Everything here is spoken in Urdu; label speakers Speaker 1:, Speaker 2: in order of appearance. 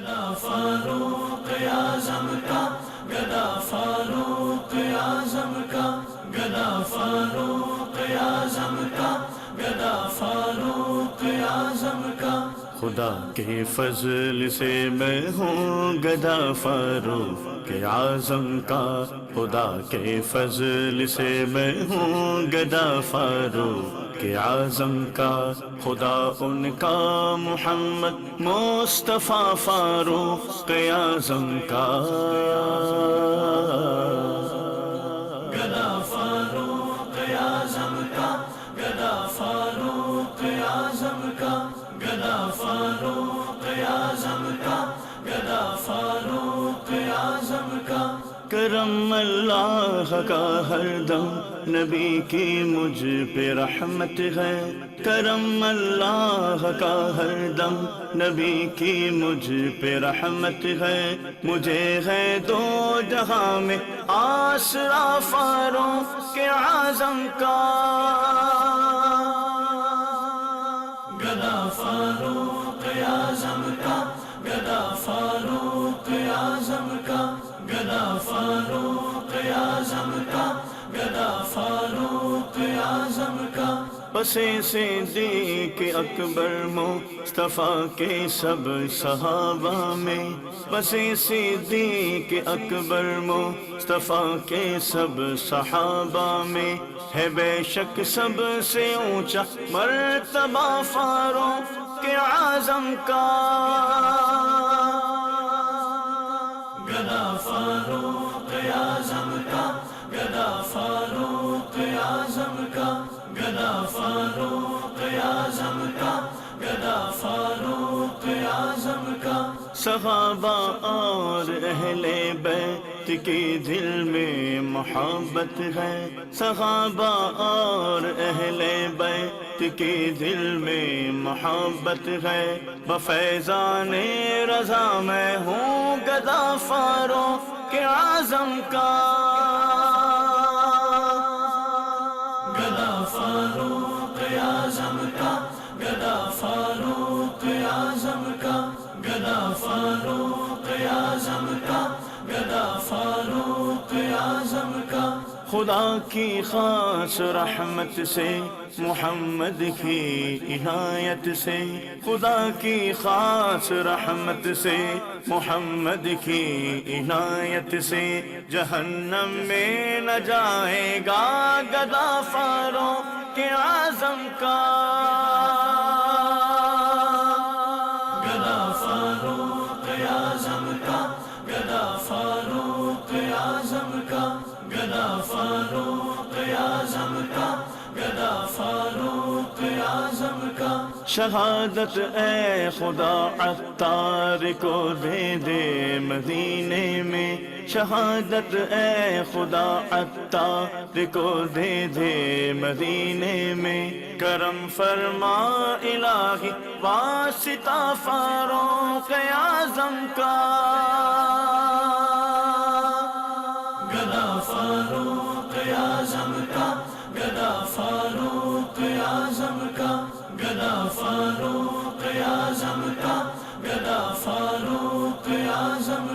Speaker 1: گدا فاروق اعظم کا، گدا فاروق اعظم کا، گدا فاروق اعظم کا، گدا فاروق اعظم کا۔
Speaker 2: خدا کے فضل سے میں ہوں گدا فاروق اعظم کا، خدا کے فضل سے میں ہوں گدا فاروق اعظم کا۔ خدا ان کا محمد مصطفیٰ فاروق اعظم کا۔
Speaker 1: گدا فاروق اعظم کا، گدا فاروق اعظم کا، گدا فاروق اعظم کا، گدا فاروق اعظم کا۔
Speaker 2: کرم اللہ کا ہر دم نبی کی مجھ پہ رحمت ہے، کرم اللہ کا ہر دم نبی کی مجھ پہ رحمت ہے۔ مجھے ہے دو جہاں میں آسرا فاروق اعظم کا۔
Speaker 1: گدا فاروق اعظم کا، گدا فاروق اعظم کا، گدا فاروق اعظم کا، گدا فاروق اعظم کا۔
Speaker 2: پسے صدیق اکبر مصطفیٰ کے سب صحابہ میں، پسے صدیق اکبر مصطفیٰ کے سب صحابہ میں ہے بے شک سب سے اونچا مرتبہ فاروق اعظم کا۔
Speaker 1: گدا فاروق اعظم کا، گدا فاروق اعظم کا، گدا فاروق اعظم کا، گدا فاروق اعظم کا۔
Speaker 2: صحابہ اور اہل بیت کی دل میں محبت ہے، صحابہ اور اہل بیت کی دل میں محبت ہے۔ بفیضان رضا میں ہوں گدا فاروق اعظم کا۔
Speaker 1: گدا فاروق اعظم کا، گدا فاروق اعظم کا، گدا فاروق اعظم کا، گدا فاروق اعظم کا۔
Speaker 2: خدا کی خاص رحمت سے محمد کی عنایت سے، خدا کی خاص رحمت سے محمد کی عنایت سے جہنم میں نہ جائے گا گدا فاروق اعظم کا۔
Speaker 1: گدا فاروق اعظم کا، گدا فاروق اعظم کا، گدا فاروق اعظم کا، گدا فاروق اعظم کا۔
Speaker 2: شہادت اے خدا عطار کو دے دے مدینے میں، شہادت اے خدا عطار کو دے دے مدینے میں۔ کرم فرما الہی واسطہ فاروق اعظم کا۔
Speaker 1: گدا فاروق اعظم کا، گدا فاروق اعظم کا، گدا فاروق اعظم کا، گدا فاروق اعظم